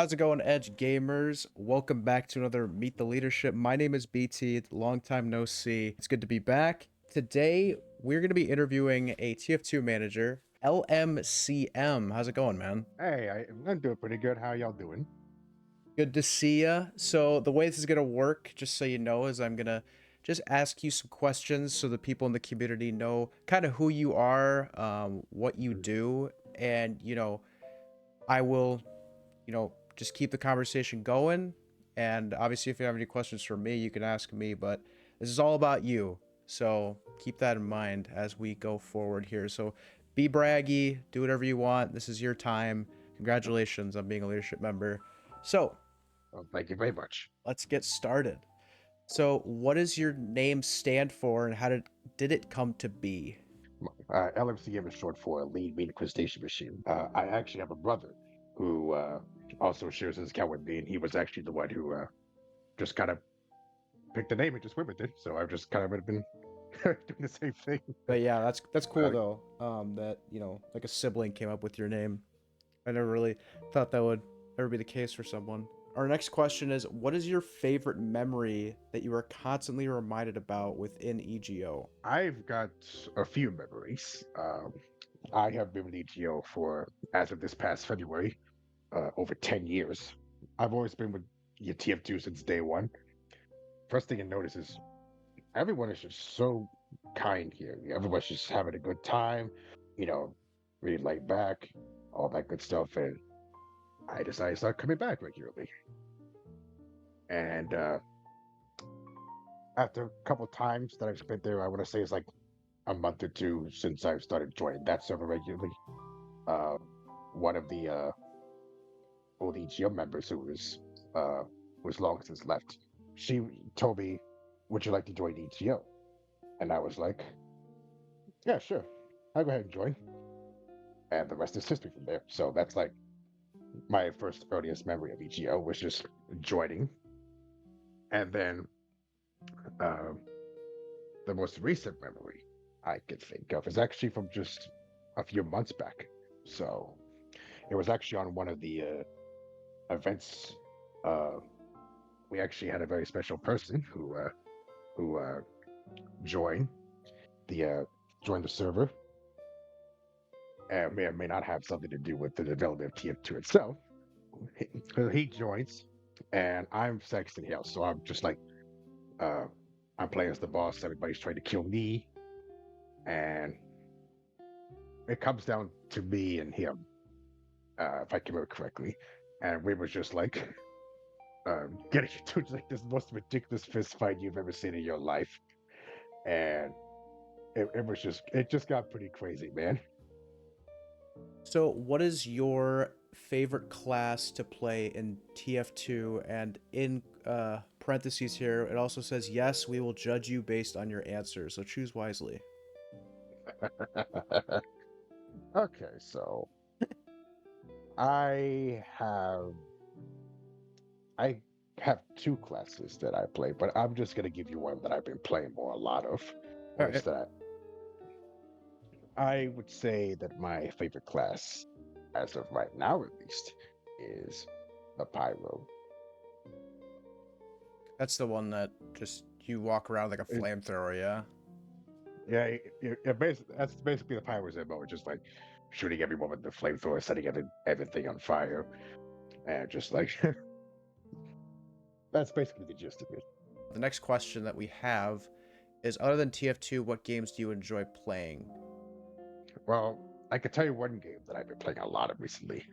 How's it going, Edge Gamers? Welcome back to another Meet the Leadership. My name is BT. Long time no see. It's good to be back. Today, we're going to be interviewing a TF2 manager, L.M.C.M. How's it going, man? I'm doing pretty good. How y'all doing? Good to see ya. So, the way this is going to work, just so you know, is I'm going to just ask you some questions so the people in the community know kind of who you are, what you Mm. do, and, I will just keep the conversation going. And obviously, if you have any questions for me, you can ask me. But this is all about you. So keep that in mind as we go forward here. So be braggy, do whatever you want. This is your time. Congratulations on being a leadership member. So Well, thank you very much. let's get started. So, what does your name stand for, and how did it come to be? L.M.C.M is short for Lean Meat Crustacean Machine. I actually have a brother who also shares his account with me, and he was actually the one who just kind of picked the name and just went with it. So I've just kind of been doing the same thing. But yeah, that's cool Uh, though. That like a sibling came up with your name. I never really thought that would ever be the case for someone. Our next question is, what is your favorite memory that you are constantly reminded about within EGO? I've got a few memories. I have been with EGO for, as of this past February, over 10 years. I've always been with your TF2 since day one. First thing you notice is everyone is just so kind here. Everyone's just having a good time, you know, really laid back, all that good stuff. And I decided to start coming back regularly. And after a couple times that I've spent there, I want to say it's like a month or two since I've started joining that server regularly. Uh, One of the old EGM members who was long since left, she told me, "Would you like to join EGO?" And I was like, "Yeah, sure. I'll go ahead and join." And the rest is history from there. So that's like my first earliest memory of EGO was just joining. And then um, the most recent memory I could think of is actually from just a few months back. So it was actually on one of the events. Uh, we actually had a very special person who joined the uh, joined the server, and may or may not have something to do with the development of TF2 itself. He joins, and I'm sexting him, so I'm just like, uh, I'm playing as the boss. Everybody's trying to kill me, and it comes down to me and him, if I can remember correctly. And we were just like getting into like this most ridiculous fist fight you've ever seen in your life, and it just got pretty crazy, man. So, what is your favorite class to play in TF2? And in parentheses here, it also says, yes, we will judge you based on your answers. So choose wisely. Okay, so I have I have two classes that I play, but I'm just gonna give you one that I've been playing more a lot of. All Was right. that I would say that my favorite class, as of right now at least, is the Pyro. That's the one that just you walk around like a It, flamethrower, yeah? yeah, that's basically the Pyro's MO, just like shooting everyone with the flamethrower, setting everything on fire, and just like that's basically the gist of it. The next question that we have is, other than TF2, what games do you enjoy playing? Well, I could tell you one game that I've been playing a lot of recently,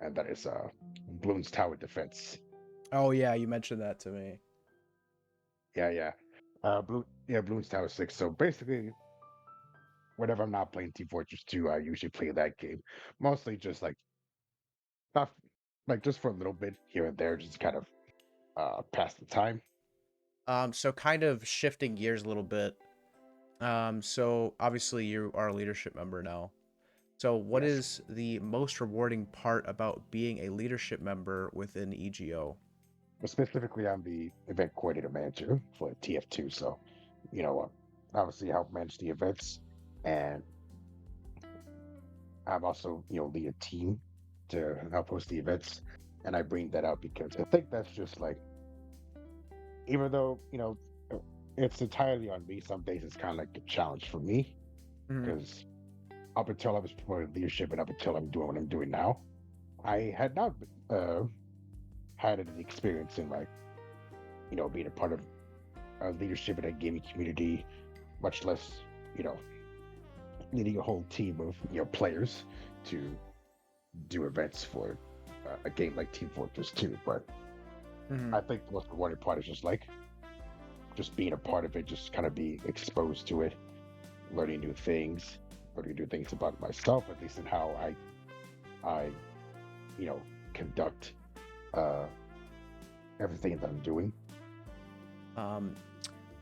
and that is Bloons Tower Defense. Oh yeah, you mentioned that to me. Yeah, yeah. Bloons Tower 6. So basically, whenever I'm not playing Team Fortress 2, I usually play that game. Mostly just like not like just for a little bit here and there, just kind of pass the time. So kind of shifting gears a little bit. So obviously you are a leadership member now. So what Yes. is the most rewarding part about being a leadership member within EGO? But specifically, I'm the event coordinator manager for TF2. So, you know, obviously help manage the events, and I'm also lead a team to help host the events. And I bring that out because I think that's just like, even though, it's entirely on me, some days it's kind of like a challenge for me Hmm. because up until I was promoted to leadership and up until I'm doing what I'm doing now, I had not had any experience in like, being a part of leadership in a gaming community, much less, you know, leading a whole team of players to do events for a game like Team Fortress 2. But Hmm. I think the most rewarding part is just like just being a part of it, just kind of being exposed to it, learning new things, learning new things about myself, at least in how I you know conduct uh, everything that I'm doing. Um,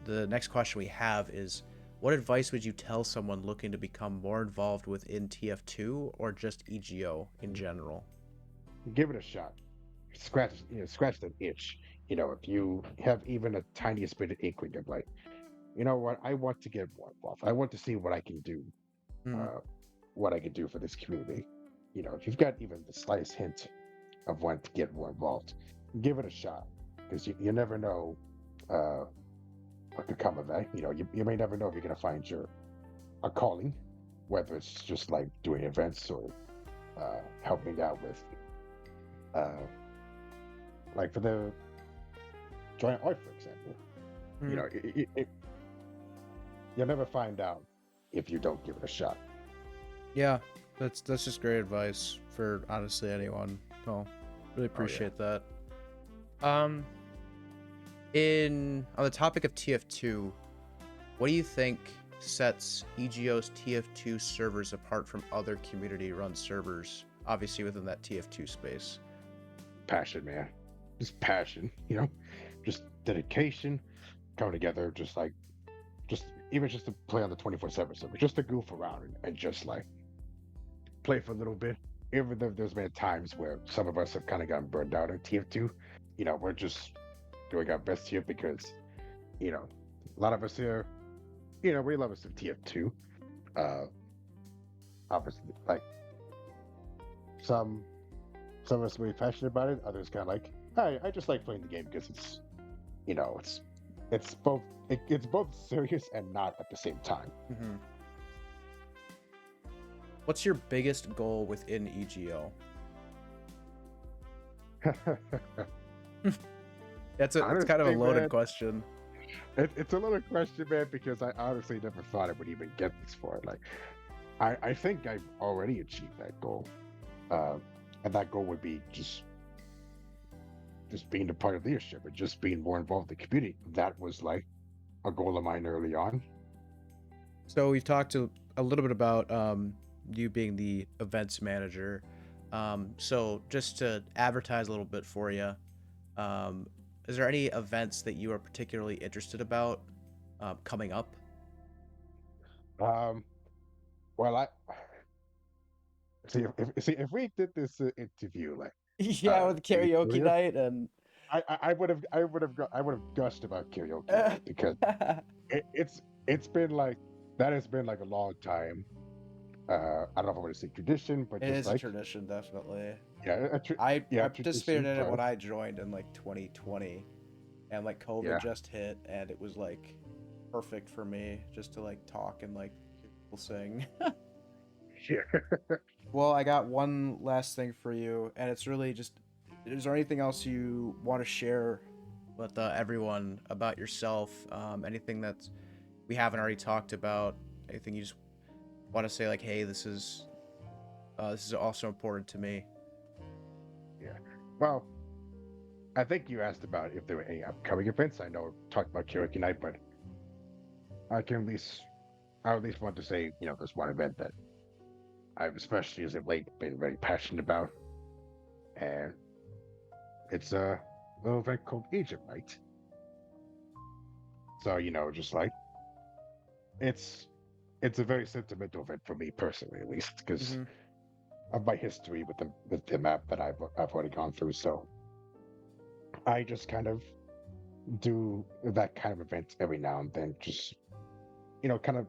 the next question we have is, what advice would you tell someone looking to become more involved within TF2 or just EGO in general? Give it a shot. Scratch that itch. If you have even a tiniest bit of inkling of like, you know what, I want to get more involved. I want to see what I can do, Hmm. uh, what I can do for this community. If you've got even the slightest hint of wanting to get more involved, give it a shot because you never know uh, what could come of that. You may never know if you're going to find your a calling, whether it's just like doing events or helping out with, uh, like for the joint art, for example. You Hmm. know, you'll never find out if you don't give it a shot. Yeah, that's just great advice for honestly anyone. So, really Oh yeah. appreciate that. Um, in on the topic of TF2, what do you think sets EGO's TF2 servers apart from other community-run servers? Obviously, within that TF2 space. Passion, man. Just passion, just dedication, coming together, just even just to play on the 24/7 server, just to goof around and just like play for a little bit. Even though there's been times where some of us have kind of gotten burned out in TF2, we're just doing our best here because, a lot of us here, we love us some TF2. Uh, Obviously, like some some of us are really passionate about it. Others kind of like, I just like playing the game because it's, you know, it's it's both it's both serious and not at the same time. Hmm. What's your biggest goal within EGO? It's kind of a Honestly, loaded man, question. it's a little question, man, because I honestly never thought I would even get this far. Like, I think I've already achieved that goal, uh, and that goal would be just being a part of leadership and just being more involved in the community. That was like a goal of mine early on. So we've talked a little bit about you being the events manager. So just to advertise a little bit for you, um, is there any events that you are particularly interested about coming up? Um, well, I if we did this interview like Yeah, with days karaoke earlier, night and I would have gushed about karaoke night because it's been like that has been like a long time. I don't know if I want to say tradition, but it just is a like tradition, definitely. yeah, I participated tradition. in it when But I joined in like 2020, and like COVID yeah, just hit, and it was like perfect for me just to like talk and like hear people sing. yeah. Well, I got one last thing for you, and it's really just, is there anything else you want to share with everyone about yourself? Anything that we haven't already talked about? Anything you just want to say, like, hey, this is also important to me? Yeah. Well, I think you asked about if there were any upcoming events. I know we talked about karaoke night, but I can at least I at least want to say there's one event that I've especially as of late been very passionate about, and it's a little event called Egypt Night. So just like it's it's a very sentimental event for me personally, at least because Mm-hmm. of my history with the map that I've already gone through. So I just kind of do that kind of event every now and then, just kind of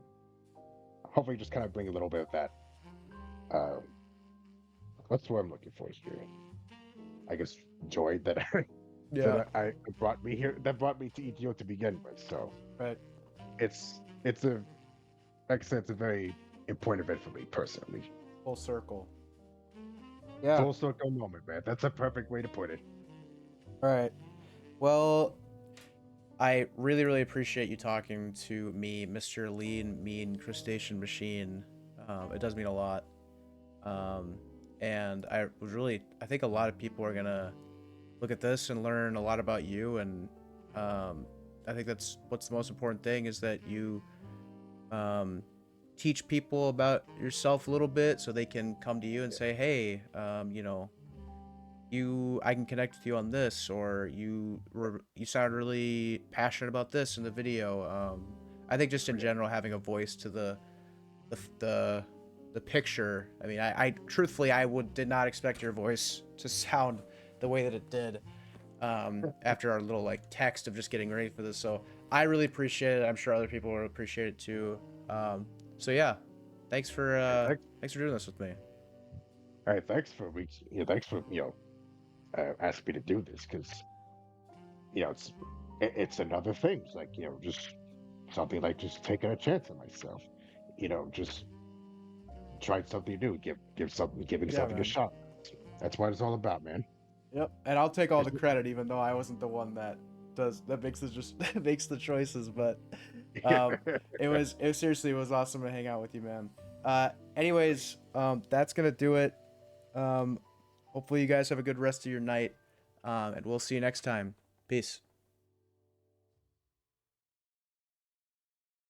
hopefully just kind of bring a little bit of that. Uh, what's what I'm looking for here? I guess, joy that Yeah. that I brought me here, that brought me to EGO to begin with. So Right. it's a like I said, it's a very important event for me personally. Full circle. Yeah. Full circle moment, man. That's a perfect way to put it. All right. Well, I really, really appreciate you talking to me, Mr. Lean Mean Crustacean Machine. It does mean a lot. Um, and I think a lot of people are gonna look at this and learn a lot about you. And um, I think that's what's the most important thing is that you um, teach people about yourself a little bit so they can come to you and Yeah, say, hey, I can connect with you on this, or you sound really passionate about this in the video. I think just in yeah, general having a voice to the the, the picture. I mean, I truthfully I did not expect your voice to sound the way that it did after our little like text of just getting ready for this. So I really appreciate it. I'm sure other people will appreciate it too. So yeah, yeah. thanks for doing this with me. All right, thanks for reaching. Yeah, thanks for asking me to do this because it's another thing. It's like just something like just taking a chance on myself. Just trying something new. Giving Yeah, something a man. shot. That's what it's all about, man. Yep. And I'll take all the It's- credit, even though I wasn't the one that makes the just makes the choices. But um, it was awesome to hang out with you, man. Anyways, that's gonna do it. Um, hopefully you guys have a good rest of your night. And we'll see you next time. Peace.